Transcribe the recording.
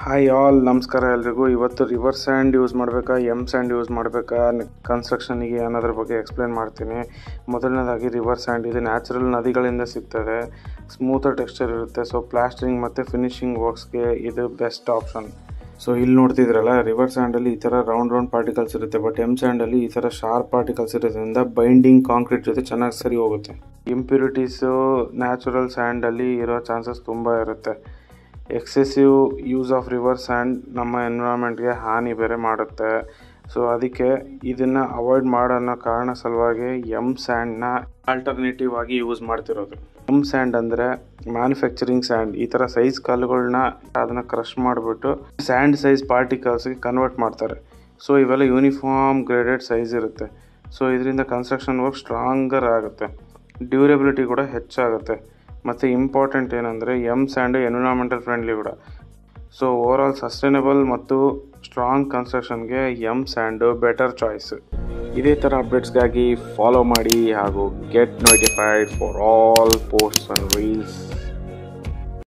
Hi all, ನಮಸ್ಕಾರ ಎಲ್ರಿಗೂ. ಇವತ್ತು ರಿವರ್ ಸ್ಯಾಂಡ್ ಯೂಸ್ ಮಾಡಬೇಕಾ ಎಮ್ ಸ್ಯಾಂಡ್ ಯೂಸ್ ಮಾಡಬೇಕಾ ಕನ್ಸ್ಟ್ರಕ್ಷನಿಗೆ ಅನ್ನೋದ್ರ ಬಗ್ಗೆ ಎಕ್ಸ್ಪ್ಲೇನ್ ಮಾಡ್ತೀನಿ. ಮೊದಲನೇದಾಗಿ ರಿವರ್ ಸ್ಯಾಂಡ್ ಇದು ನ್ಯಾಚುರಲ್ ನದಿಗಳಿಂದ ಸಿಗ್ತದೆ. ಸ್ಮೂತರ್ ಟೆಕ್ಸ್ಚರ್ ಇರುತ್ತೆ. ಸೊ ಪ್ಲಾಸ್ಟರಿಂಗ್ ಮತ್ತು ಫಿನಿಶಿಂಗ್ ವರ್ಕ್ಸ್ಗೆ ಇದು ಬೆಸ್ಟ್ ಆಪ್ಷನ್. ಸೊ ಇಲ್ಲಿ ನೋಡ್ತಿದ್ರಲ್ಲ, ರಿವರ್ ಸ್ಯಾಂಡಲ್ಲಿ ಈ ಥರ ರೌಂಡ್ ಪಾರ್ಟಿಕಲ್ಸ್ ಇರುತ್ತೆ. ಬಟ್ ಎಮ್ ಸ್ಯಾಂಡಲ್ಲಿ ಈ ಥರ ಶಾರ್ಪ್ ಪಾರ್ಟಿಕಲ್ಸ್ ಇರೋದ್ರಿಂದ ಬೈಂಡಿಂಗ್ ಕಾಂಕ್ರೀಟ್ ಜೊತೆ ಚೆನ್ನಾಗಿ ಸರಿ ಹೋಗುತ್ತೆ. ಇಂಪ್ಯೂರಿಟೀಸು ನ್ಯಾಚುರಲ್ ಸ್ಯಾಂಡಲ್ಲಿ ಇರೋ ಚಾನ್ಸಸ್ ತುಂಬ ಇರುತ್ತೆ. Excessive use of river sand ನಮ್ಮ ಎನ್ವಿರಾನ್ಮೆಂಟ್ಗೆ ಹಾನಿ ಬೇರೆ ಮಾಡುತ್ತೆ. ಸೊ ಅದಕ್ಕೆ ಇದನ್ನು ಅವಾಯ್ಡ್ ಮಾಡೋ ಕಾರಣ ಸಲುವಾಗಿ ಎಮ್ ಸ್ಯಾಂಡ್ನ ಆಲ್ಟರ್ನೇಟಿವ್ ಆಗಿ ಯೂಸ್ ಮಾಡ್ತಿರೋದು. ಎಮ್ ಸ್ಯಾಂಡ್ ಅಂದರೆ ಮ್ಯಾನುಫ್ಯಾಕ್ಚರಿಂಗ್ ಸ್ಯಾಂಡ್. ಈ ಥರ ಸೈಜ್ ಕಲ್ಲುಗಳನ್ನ ಅದನ್ನು ಕ್ರಷ್ ಮಾಡಿಬಿಟ್ಟು ಸ್ಯಾಂಡ್ ಸೈಜ್ ಪಾರ್ಟಿಕಲ್ಸ್ಗೆ ಕನ್ವರ್ಟ್ ಮಾಡ್ತಾರೆ. ಸೊ ಇವೆಲ್ಲ ಯೂನಿಫಾರ್ಮ್ ಗ್ರೇಡೆಡ್ ಸೈಜ್ ಇರುತ್ತೆ. ಸೊ ಇದರಿಂದ ಕನ್ಸ್ಟ್ರಕ್ಷನ್ ವರ್ಕ್ ಸ್ಟ್ರಾಂಗರ್ ಆಗುತ್ತೆ, ಡ್ಯೂರಬಿಲಿಟಿ ಕೂಡ ಹೆಚ್ಚಾಗುತ್ತೆ. ಮತ್ತು ಇಂಪಾರ್ಟೆಂಟ್ ಏನಂದರೆ ಎಮ್ ಸ್ಯಾಂಡು ಎನ್ವಿರಾನ್ಮೆಂಟಲ್ ಫ್ರೆಂಡ್ಲಿ ಕೂಡ. ಸೊ ಓವರಾಲ್ ಸಸ್ಟೈನಬಲ್ ಮತ್ತು ಸ್ಟ್ರಾಂಗ್ ಕನ್ಸ್ಟ್ರಕ್ಷನ್ಗೆ ಎಮ್ ಸ್ಯಾಂಡು ಬೆಟರ್ ಚಾಯ್ಸ್. ಇದೇ ಥರ ಅಪ್ಡೇಟ್ಸ್ಗಾಗಿ ಫಾಲೋ ಮಾಡಿ ಹಾಗೂ get notified for all posts and reels.